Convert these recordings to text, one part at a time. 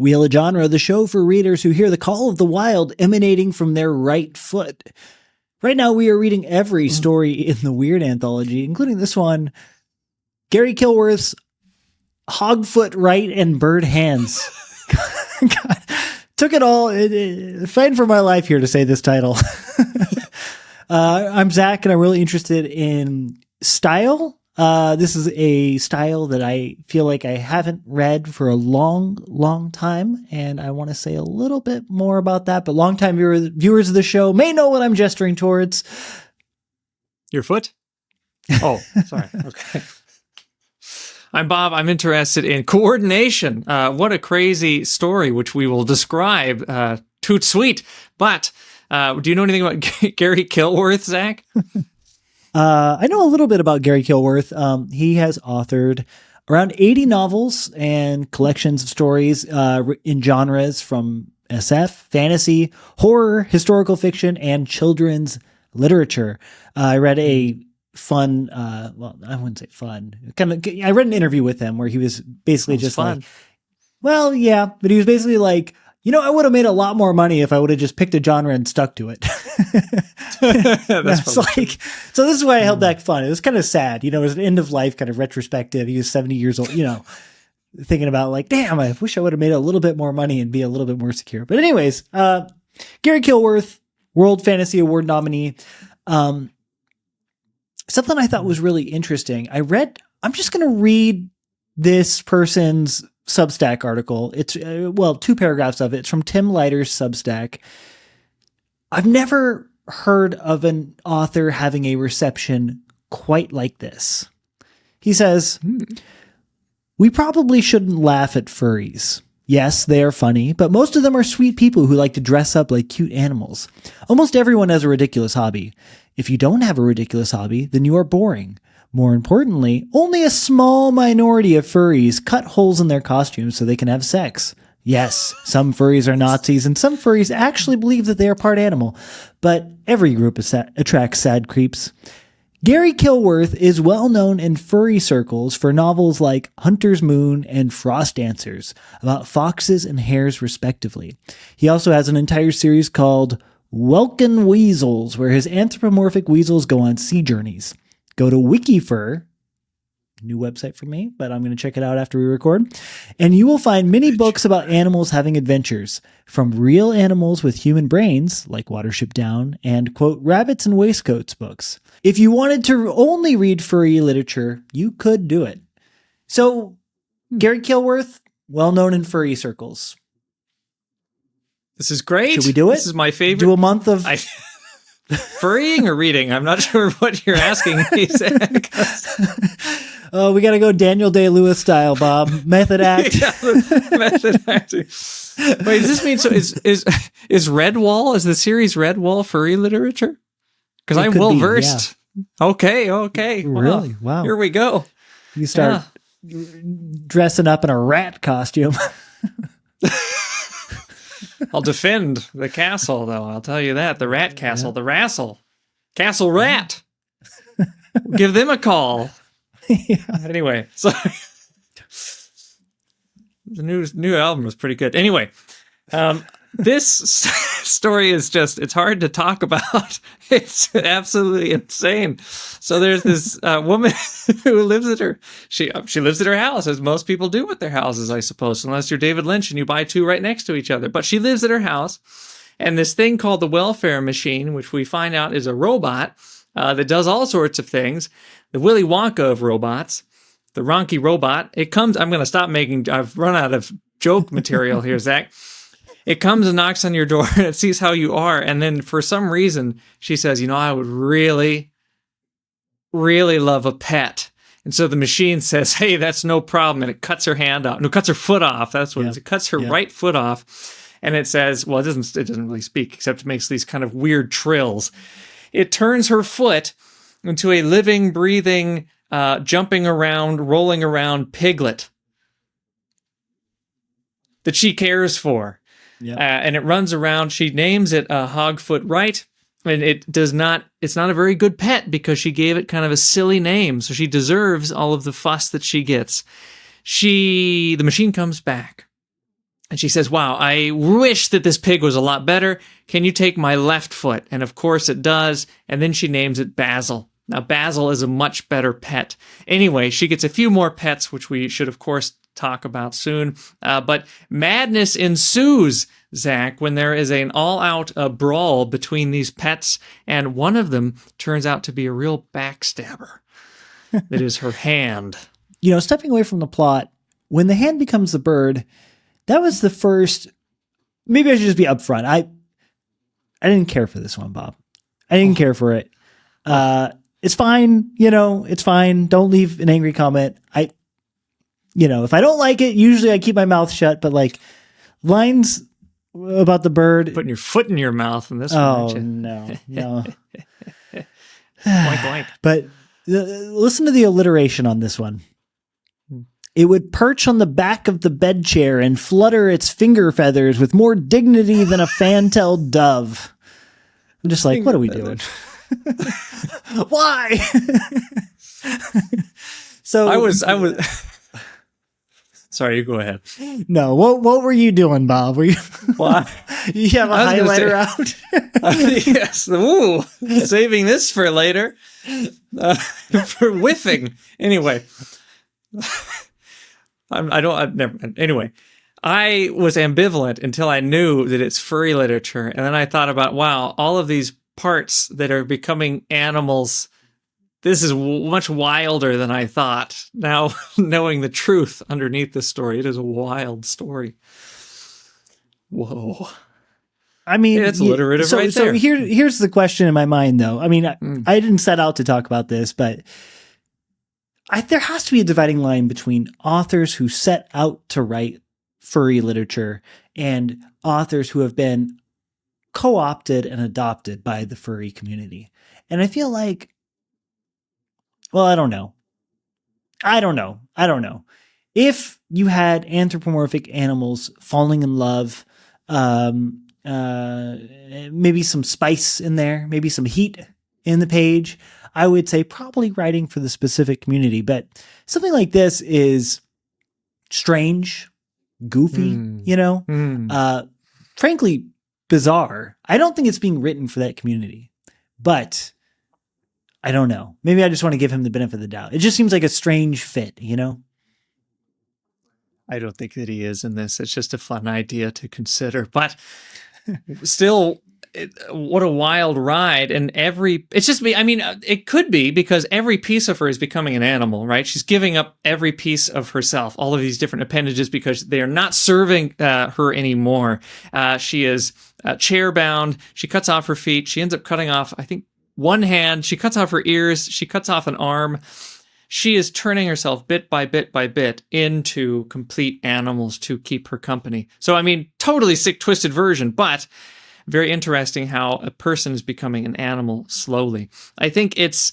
Wheel of Genre, the show for readers who hear the call of the wild emanating from their right foot. Right now, we are reading every story in the Weird Anthology, including this one, Garry Kilworth's Hogfoot Right and Bird-Hands. God, took it all, fighting for my life here to say this title. I'm Zach, and I'm really interested in style. This is a style that I feel like I haven't read for a long time, and I want to say a little bit more about that, but longtime viewers of the show may know what I'm gesturing towards. Your foot? Oh, sorry. Okay. I'm Bob. I'm interested in coordination. What a crazy story, which we will describe. Toot sweet. But do you know anything about Garry Kilworth, Zach? I know a little bit about Garry Kilworth. He has authored around 80 novels and collections of stories in genres from SF, fantasy, horror, historical fiction, and children's literature. I read a fun, well, I wouldn't say fun. I read an interview with him where he was basically just fun. Like, well, yeah, but he was basically like, I would have made a lot more money if I would have just picked a genre and stuck to it. That's like, so this is why I held back fun. It was kind of sad. It was an end of life kind of retrospective. He was 70 years old, thinking about like, damn, I wish I would have made a little bit more money and be a little bit more secure. But anyways, Garry Kilworth, World Fantasy Award nominee. Something I thought was really interesting. I'm just going to read this person's Substack article. It's, 2 paragraphs of it. It's from Tim Leiter's Substack. I've never heard of an author having a reception quite like this. He says, we probably shouldn't laugh at furries. Yes, they are funny, but most of them are sweet people who like to dress up like cute animals. Almost everyone has a ridiculous hobby. If you don't have a ridiculous hobby, then you are boring. More importantly, only a small minority of furries cut holes in their costumes so they can have sex. Yes, some furries are Nazis, and some furries actually believe that they are part animal, but every group attracts sad creeps. Garry Kilworth is well known in furry circles for novels like Hunter's Moon and Frost Dancers, about foxes and hares respectively. He also has an entire series called Welkin Weasels, where his anthropomorphic weasels go on sea journeys. Go to Wikifur, new website for me, but I'm going to check it out after we record, and you will find many books about animals having adventures, from real animals with human brains, like Watership Down, and, quote, Rabbits and Waistcoats books. If you wanted to only read furry literature, you could do it. So, Garry Kilworth, well known in furry circles. This is great. Should we do it? This is my favorite. Do a month of... Furrying or reading? I'm not sure what you're asking me, Zach. Oh, we got to go Daniel Day-Lewis style, Bob. Method act. Yeah, method acting. Wait, does this mean, so is Redwall, is the series Redwall furry literature? Because I'm well versed. Yeah. Okay. Really? Wow. Here we go. You start dressing up in a rat costume. I'll defend the castle, though. I'll tell you that. The rat castle, the Rassle. Castle Rat. Give them a call. Yeah. Anyway, so the new album was pretty good. Anyway, this story is it's hard to talk about. It's absolutely insane. So there's this woman who lives at she lives at her house, as most people do with their houses, I suppose, unless you're David Lynch and you buy 2 right next to each other. But she lives at her house, and this thing called the welfare machine, which we find out is a robot that does all sorts of things. The Willy Wonka of robots, the Ronky robot. It comes. I'm going to stop making. I've run out of joke material here, Zach. It comes and knocks on your door and it sees how you are. And then for some reason, she says, I would really, really love a pet. And so the machine says, hey, that's no problem. And it cuts her hand off. No, it cuts her foot off. That's what it cuts her right foot off. And it says, well, it doesn't really speak, except it makes these kind of weird trills. It turns her foot into a living, breathing, jumping around, rolling around piglet that she cares for. Yeah. And it runs around. She names it Hogfoot Right. And it's not a very good pet because she gave it kind of a silly name. So she deserves all of the fuss that she gets. The machine comes back And she says, wow, I wish that this pig was a lot better. Can you take my left foot? And of course it does. And then she names it Basil. Now, Basil is a much better pet. Anyway, she gets a few more pets, which we should, of course, talk about soon. But madness ensues, Zach, when there is an all-out brawl between these pets, and one of them turns out to be a real backstabber. That is her hand. You know, stepping away from the plot, when the hand becomes the bird, that was the first. Maybe I should just be upfront. I didn't care for this one, Bob. I didn't care for it. It's fine. You know, it's fine. Don't leave an angry comment. If I don't like it, usually I keep my mouth shut. But like lines about the bird, putting your foot in your mouth in this one. Oh no. Boink, boink. But listen to the alliteration on this one. It would perch on the back of the bed chair and flutter its finger feathers with more dignity than a fan-tailed dove. I'm just like, what are we doing? Why? So I was sorry, you go ahead. No, what were you doing, Bob? Were you Why? You have a highlighter out? Yes. Ooh, saving this for later. For whiffing. Anyway. Anyway, I was ambivalent until I knew that it's furry literature. And then I thought about, wow, all of these parts that are becoming animals, this is much wilder than I thought. Now, knowing the truth underneath the story, it is a wild story. Whoa. I mean, it's alliterative right there. So here's the question in my mind, though. I mean, I didn't set out to talk about this, but there has to be a dividing line between authors who set out to write furry literature and authors who have been co-opted and adopted by the furry community. And I feel like, well, I don't know. If you had anthropomorphic animals falling in love, maybe some spice in there, maybe some heat in the page, I would say probably writing for the specific community. But something like this is strange, goofy, frankly, bizarre. I don't think it's being written for that community, but I don't know. Maybe I just want to give him the benefit of the doubt. It just seems like a strange fit, I don't think that he is in this. It's just a fun idea to consider, but still, what a wild ride. And it could be because every piece of her is becoming an animal, right? She's giving up every piece of herself, all of these different appendages, because they are not serving her anymore. She is chair bound. She cuts off her feet. She ends up cutting off, I think, one hand. She cuts off her ears. She cuts off an arm. She is turning herself bit by bit by bit into complete animals to keep her company. So, I mean, totally sick, twisted version, but very interesting how a person is becoming an animal slowly. I think it's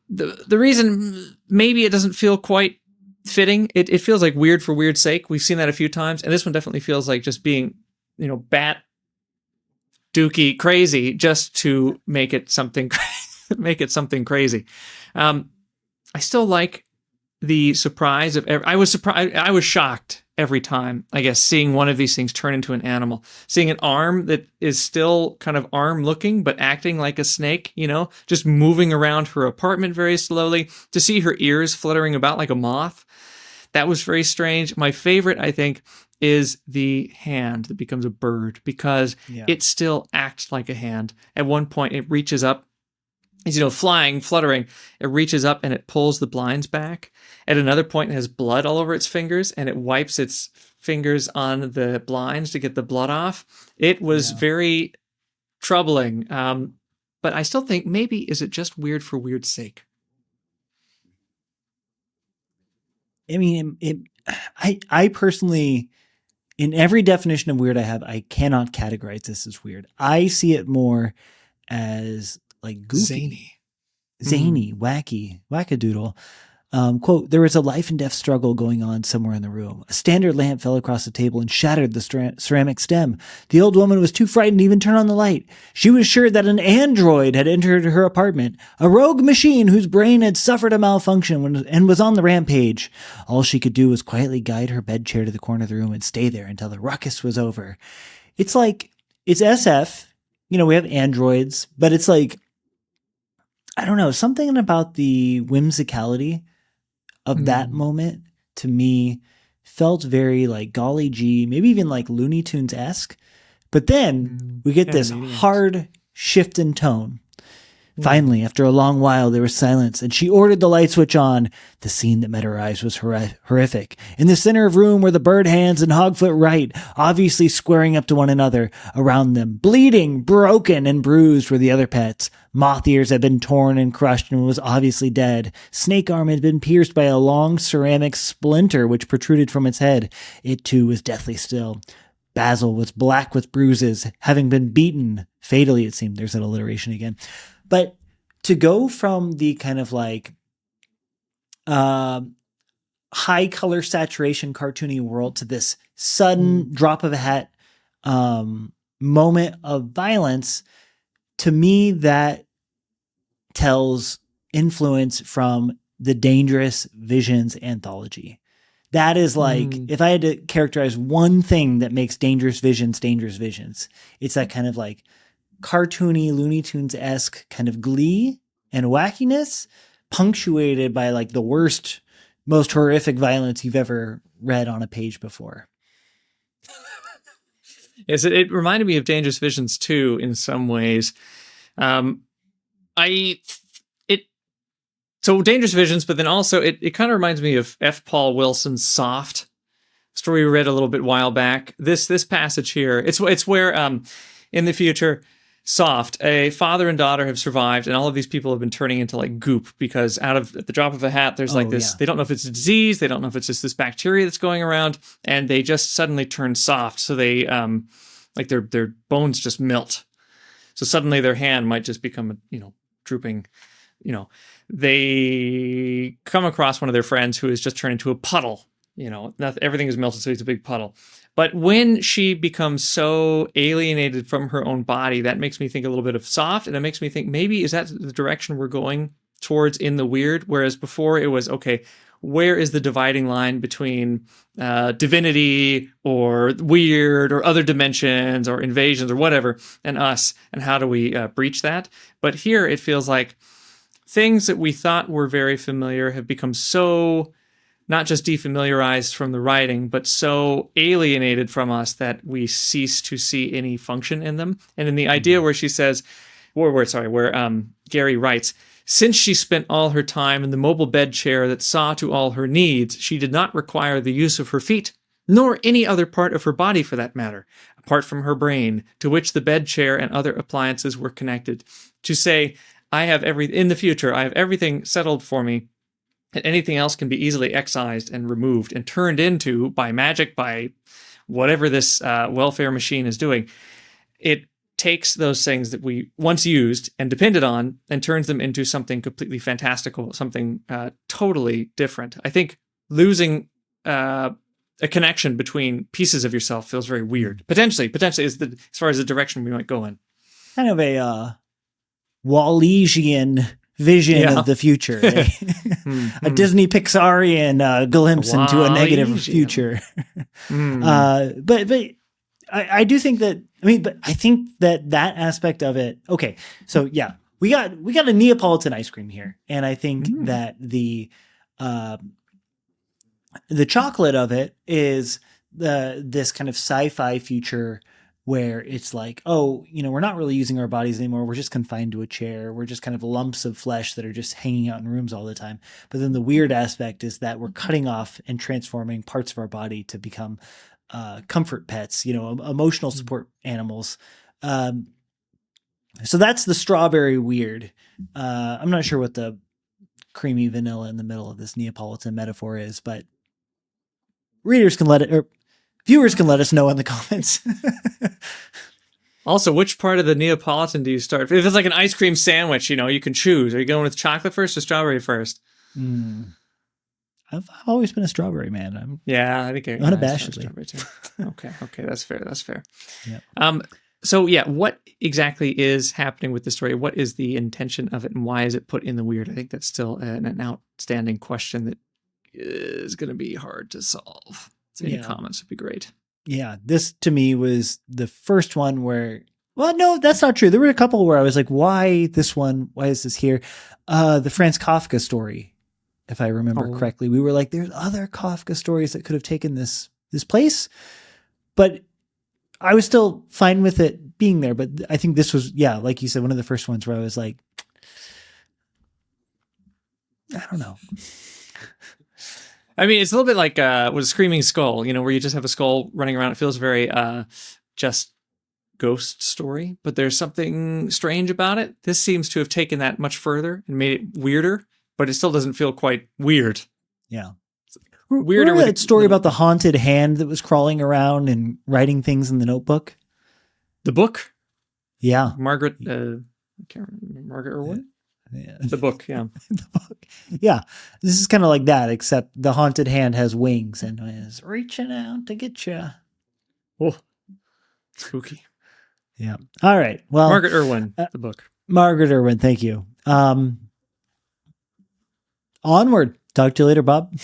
the reason maybe it doesn't feel quite fitting. It feels like weird for weird's sake. We've seen that a few times, and this one definitely feels like just being, bat dookie crazy just to make it something crazy. I still like the surprise of I was shocked every time, I guess, seeing one of these things turn into an animal, seeing an arm that is still kind of arm looking, but acting like a snake, just moving around her apartment very slowly, to see her ears fluttering about like a moth. That was very strange. My favorite, I think, is the hand that becomes a bird, because it still acts like a hand. At one point, it reaches up. It's, flying, fluttering. It reaches up and it pulls the blinds back. At another point, it has blood all over its fingers, and it wipes its fingers on the blinds to get the blood off. It was very troubling. But I still think maybe, is it just weird for weird's sake? I mean, I personally, in every definition of weird I have, I cannot categorize this as weird. I see it more as like goofy, zany, wacky, wackadoodle. Quote, there was a life and death struggle going on somewhere in the room. A standard lamp fell across the table and shattered the ceramic stem. The old woman was too frightened to even turn on the light. She was sure that an android had entered her apartment, a rogue machine whose brain had suffered a malfunction and was on the rampage. All she could do was quietly guide her bed chair to the corner of the room and stay there until the ruckus was over. It's like, it's SF. You know, we have androids, but it's like, I don't know, something about the whimsicality of that moment to me felt very like golly gee, maybe even like Looney Tunes-esque. But then we get this hard shift in tone. Finally, after a long while, there was silence, and she ordered the light switch on. The scene that met her eyes was horrific. In the center of the room were the Bird-Hands and Hogfoot Right, obviously squaring up to one another. Around them, bleeding, broken, and bruised were the other pets. Moth Ears had been torn and crushed and was obviously dead. Snake Arm had been pierced by a long ceramic splinter which protruded from its head. It too was deathly still. Basil was black with bruises, having been beaten. Fatally, it seemed. There's that alliteration again. But to go from the kind of like high color saturation cartoony world to this sudden drop of a hat moment of violence, to me that tells influence from the Dangerous Visions anthology. That is like, if I had to characterize one thing that makes Dangerous Visions, it's that kind of like cartoony, Looney Tunes-esque kind of glee and wackiness, punctuated by like the worst, most horrific violence you've ever read on a page before. Yes, it reminded me of Dangerous Visions too in some ways. So Dangerous Visions, but then also it kind of reminds me of F. Paul Wilson's Soft story we read a little bit while back. This passage here, it's where in the future, Soft, a father and daughter have survived, and all of these people have been turning into like goop because at the drop of a hat, there's they don't know if it's a disease, they don't know if it's just this bacteria that's going around, and they just suddenly turn soft. So they like their bones just melt. So suddenly their hand might just become drooping. They come across one of their friends who has just turned into a puddle. Everything is melted, so he's a big puddle. But when she becomes so alienated from her own body, that makes me think a little bit of Soft, and it makes me think maybe is that the direction we're going towards in the weird? Whereas before it was, okay, where is the dividing line between divinity or weird or other dimensions or invasions or whatever and us, and how do we breach that? But here it feels like things that we thought were very familiar have become so not just defamiliarized from the writing, but so alienated from us that we cease to see any function in them. And in the idea where she says, where Garry writes, since she spent all her time in the mobile bed chair that saw to all her needs, she did not require the use of her feet, nor any other part of her body for that matter, apart from her brain, to which the bed chair and other appliances were connected. To say, in the future, I have everything settled for me, and anything else can be easily excised and removed and turned into, by magic, by whatever this welfare machine is doing. It takes those things that we once used and depended on and turns them into something completely fantastical, something totally different. I think losing a connection between pieces of yourself feels very weird. Potentially is as far as the direction we might go in. Kind of a Wallesian vision of the future. A Disney Pixarian glimpse into a negative future. But I do think that, but I think that aspect of it, okay, so yeah, we got a Neapolitan ice cream here. And I think that the chocolate of it is this kind of sci-fi future where it's like, we're not really using our bodies anymore. We're just confined to a chair. We're just kind of lumps of flesh that are just hanging out in rooms all the time. But then the weird aspect is that we're cutting off and transforming parts of our body to become comfort pets, emotional support animals. So that's the strawberry weird. I'm not sure what the creamy vanilla in the middle of this Neapolitan metaphor is, but viewers can let us know in the comments. Also, which part of the Neapolitan do you start? If it's like an ice cream sandwich, you can choose. Are you going with chocolate first or strawberry first? I've always been a strawberry man. I'm Yeah, I think unabashedly. Okay, that's fair. That's fair. Yeah. So yeah, what exactly is happening with the story? What is the intention of it, and why is it put in the weird? I think that's still an outstanding question that is going to be hard to solve. So any comments would be great. Yeah, this to me was the first one where, well, no, that's not true. There were a couple where I was like, why this one? Why is this here? The Franz Kafka story, if I remember correctly. We were like, there's other Kafka stories that could have taken this place, but I was still fine with it being there. But I think this was, yeah, like you said, one of the first ones where I was like, I don't know. I mean, it's a little bit like with Screaming Skull, where you just have a skull running around. It feels very just ghost story, but there's something strange about it. This seems to have taken that much further and made it weirder, but it still doesn't feel quite weird. Yeah. Weirder. Remember that story about the haunted hand that was crawling around and writing things in the notebook? The book? Yeah. Margaret, I can't remember, Margaret Irwin? Yeah. The book, yeah. The book. Yeah. This is kind of like that, except the haunted hand has wings and is reaching out to get you. Oh, spooky. Yeah. All right. Well, Margaret Irwin, the book. Margaret Irwin, thank you. Onward. Talk to you later, Bob.